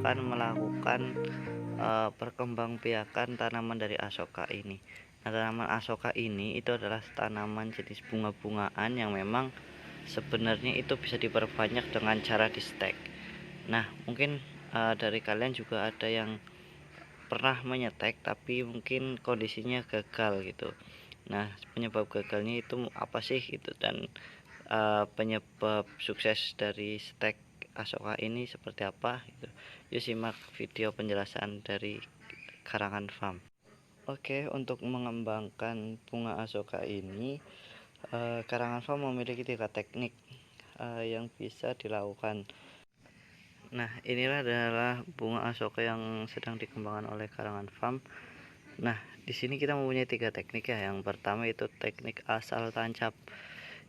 akan melakukan perkembangbiakan tanaman dari Asoka ini. Nah, tanaman Asoka ini itu adalah tanaman jenis bunga-bungaan yang memang sebenarnya itu bisa diperbanyak dengan cara di stek. Nah, mungkin dari kalian juga ada yang pernah menyetek tapi mungkin kondisinya gagal gitu. Nah, penyebab gagalnya itu apa sih gitu, dan penyebab sukses dari stek Asoka ini seperti apa gitu. Yuk simak video penjelasan dari Karangan Farm. Oke, untuk mengembangkan bunga Asoka ini, Karangan Farm memiliki 3 teknik yang bisa dilakukan. Nah, inilah adalah bunga Asoka yang sedang dikembangkan oleh Karangan Farm. Nah, di sini kita mempunyai 3 teknik ya. Yang pertama itu teknik asal tancap.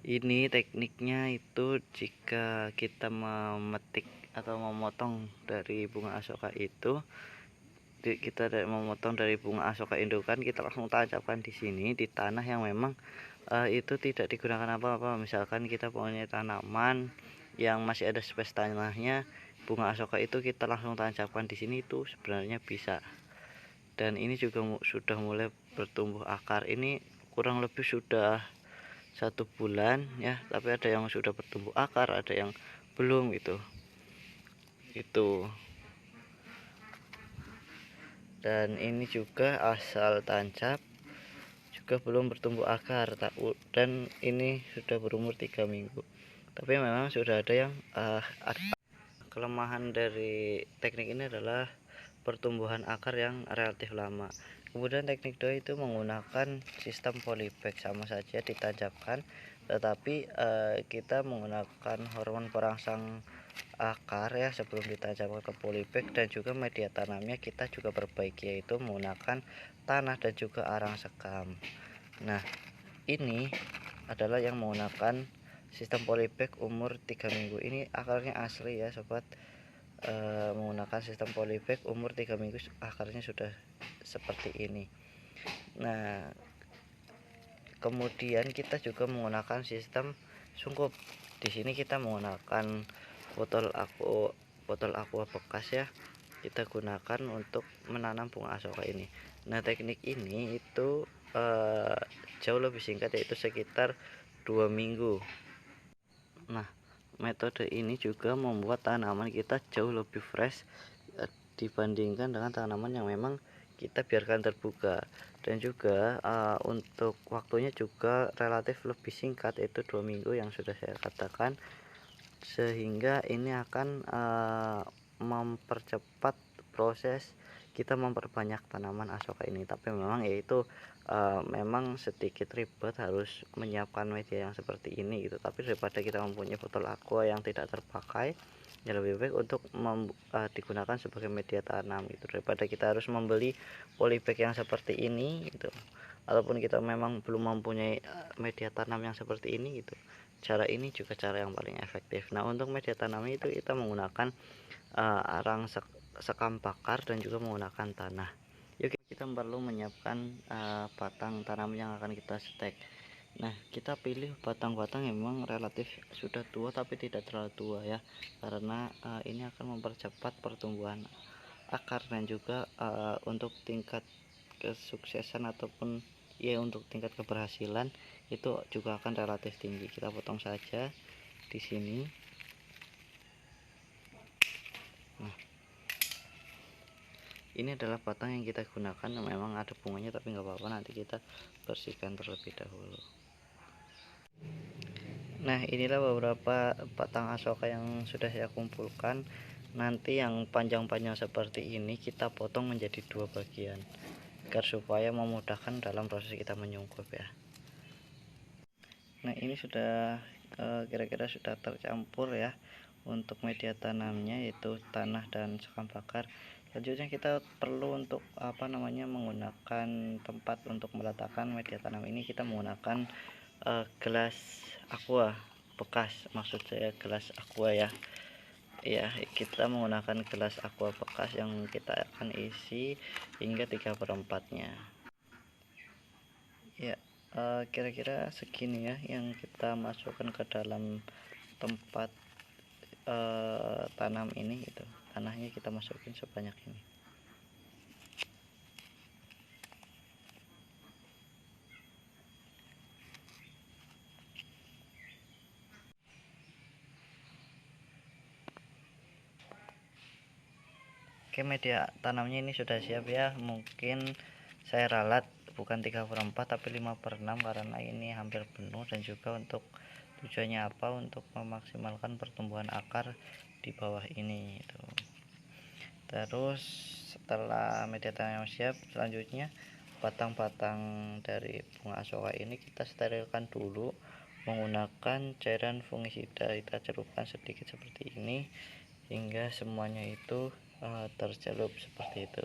Ini tekniknya itu jika kita memetik atau memotong dari bunga Asoka itu, kita memotong dari bunga Asoka indukan, kita langsung tancapkan di sini di tanah yang memang itu tidak digunakan apa-apa. Misalkan kita punya tanaman yang masih ada space tanahnya, bunga Asoka itu kita langsung tancapkan di sini, itu sebenarnya bisa. Dan ini juga sudah mulai bertumbuh akar. Ini kurang lebih sudah 1 bulan ya, tapi ada yang sudah bertumbuh akar, ada yang belum gitu. Itu. Dan ini juga asal tancap, juga belum bertumbuh akar, dan ini sudah berumur 3 minggu. Tapi memang sudah ada yang kelemahan dari teknik ini adalah pertumbuhan akar yang relatif lama. Kemudian teknik 2 itu menggunakan sistem polybag, sama saja ditancapkan, tetapi kita menggunakan hormon perangsang akar ya sebelum ditancapkan ke polybag, dan juga media tanamnya kita juga perbaiki, yaitu menggunakan tanah dan juga arang sekam. Nah, ini adalah yang menggunakan sistem polybag umur 3 minggu. Ini akarnya asli ya sobat. Menggunakan sistem polybag umur 3 minggu akarnya sudah seperti ini. Nah, kemudian kita juga menggunakan sistem sungkup. Di sini kita menggunakan botol aqua bekas ya, kita gunakan untuk menanam bunga Asoka ini. Nah, teknik ini itu jauh lebih singkat, yaitu sekitar 2 minggu. Nah, metode ini juga membuat tanaman kita jauh lebih fresh dibandingkan dengan tanaman yang memang kita biarkan terbuka. Dan juga untuk waktunya juga relatif lebih singkat, yaitu 2 minggu yang sudah saya katakan, sehingga ini akan mempercepat proses kita memperbanyak tanaman Asoka ini. Tapi memang yaitu memang sedikit ribet, harus menyiapkan media yang seperti ini gitu. Tapi daripada kita mempunyai botol aqua yang tidak terpakai, ya lebih baik untuk digunakan sebagai media tanam gitu, daripada kita harus membeli polybag yang seperti ini gitu. Ataupun kita memang belum mempunyai media tanam yang seperti ini gitu, cara ini juga cara yang paling efektif. Nah, untuk media tanam itu kita menggunakan arang sekam bakar dan juga menggunakan tanah. Yuk, kita perlu menyiapkan batang tanam yang akan kita stek. Nah, kita pilih batang-batang yang memang relatif sudah tua tapi tidak terlalu tua ya, karena ini akan mempercepat pertumbuhan akar, dan juga untuk tingkat kesuksesan ataupun ya untuk tingkat keberhasilan itu juga akan relatif tinggi. Kita potong saja di sini. Nah, ini adalah batang yang kita gunakan, memang ada bunganya tapi nggak apa-apa, nanti kita bersihkan terlebih dahulu. Nah, inilah beberapa batang Asoka yang sudah saya kumpulkan. Nanti yang panjang-panjang seperti ini kita potong menjadi 2 bagian agar supaya memudahkan dalam proses kita menyungkup ya. Nah, ini sudah kira-kira sudah tercampur ya untuk media tanamnya, yaitu tanah dan sekam bakar. Selanjutnya kita perlu untuk menggunakan tempat untuk meletakkan media tanam ini. Kita menggunakan gelas aqua bekas, maksud saya gelas aqua ya. Ya, kita menggunakan gelas aqua bekas yang kita akan isi hingga 3/4-nya. Ya, kira-kira segini ya yang kita masukkan ke dalam tempat tanam ini gitu. tanahnya kita masukin sebanyak ini. Oke, media tanamnya ini sudah siap ya. Mungkin saya ralat bukan 3/4 tapi 5/6 karena ini hampir penuh, dan juga untuk tujuannya apa, untuk memaksimalkan pertumbuhan akar di bawah ini itu. Terus setelah media tanam siap, selanjutnya batang-batang dari bunga asoka ini kita sterilkan dulu menggunakan cairan fungisida. Kita celupkan sedikit seperti ini hingga semuanya itu tercelup seperti itu.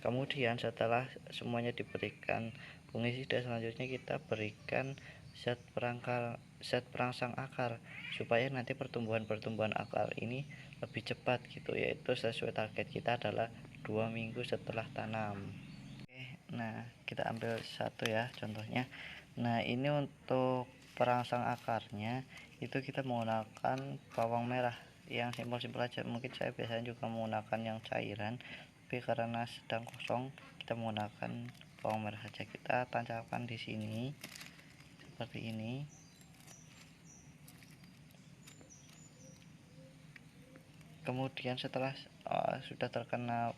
Kemudian setelah semuanya diberikan fungisida, selanjutnya kita berikan zat perangsang akar supaya nanti pertumbuhan akar ini lebih cepat gitu, yaitu sesuai target kita adalah 2 minggu setelah tanam. Oke, nah kita ambil satu ya contohnya. Nah ini untuk perangsang akarnya itu kita menggunakan bawang merah yang simpel-simpel aja. Mungkin saya biasanya juga menggunakan yang cairan, tapi karena sedang kosong kita menggunakan bawang merah saja. Kita tancapkan di sini seperti ini. Kemudian setelah sudah terkena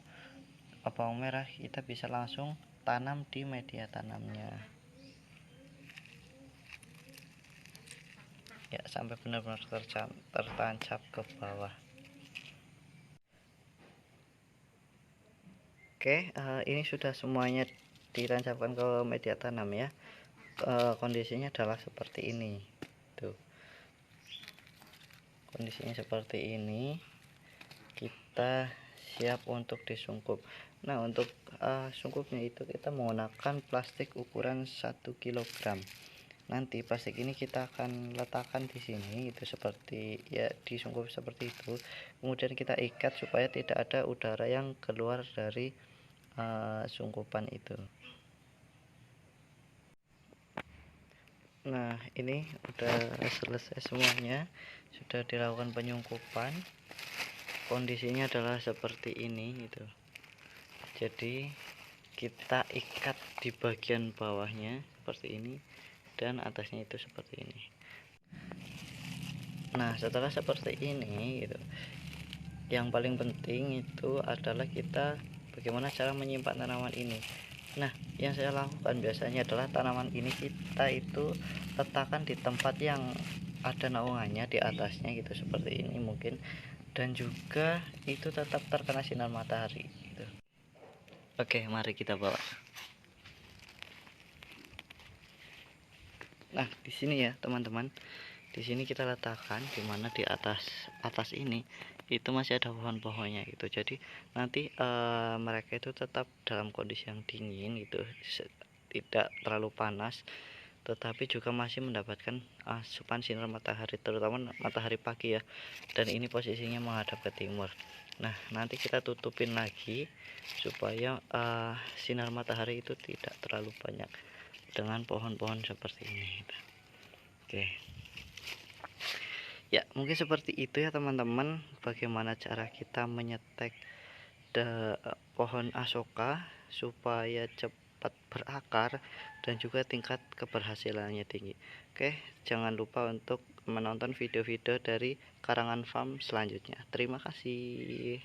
bawang merah, kita bisa langsung tanam di media tanamnya ya, sampai benar-benar tertancap ke bawah. Oke, ini sudah semuanya ditancapkan ke media tanam ya. Kondisinya adalah seperti ini tuh, kondisinya seperti ini. Kita siap untuk disungkup. Nah untuk sungkupnya itu kita menggunakan plastik ukuran 1 kg. Nanti plastik ini kita akan letakkan di sini itu seperti ya, disungkup seperti itu. Kemudian kita ikat supaya tidak ada udara yang keluar dari sungkupan itu. Nah ini udah selesai semuanya, sudah dilakukan penyungkupan. Kondisinya adalah seperti ini gitu. Jadi kita ikat di bagian bawahnya seperti ini dan atasnya itu seperti ini. Nah setelah seperti ini gitu, yang paling penting itu adalah kita bagaimana cara menyimpan tanaman ini. Nah yang saya lakukan biasanya adalah tanaman ini kita itu letakkan di tempat yang ada naungannya di atasnya gitu, seperti ini mungkin, dan juga itu tetap terkena sinar matahari gitu. Oke, mari kita bawa. Nah di sini ya teman-teman, di sini kita letakkan dimana di atas ini itu masih ada pohon-pohonnya gitu. Jadi nanti mereka itu tetap dalam kondisi yang dingin gitu, tidak terlalu panas, tetapi juga masih mendapatkan asupan sinar matahari, terutama matahari pagi ya. Dan ini posisinya menghadap ke timur. Nah nanti kita tutupin lagi supaya sinar matahari itu tidak terlalu banyak dengan pohon-pohon seperti ini gitu. Oke ya, mungkin seperti itu ya teman-teman, bagaimana cara kita menyetek pohon asoka supaya cepat berakar dan juga tingkat keberhasilannya tinggi. Oke, jangan lupa untuk menonton video-video dari Karangan Farm selanjutnya. Terima kasih.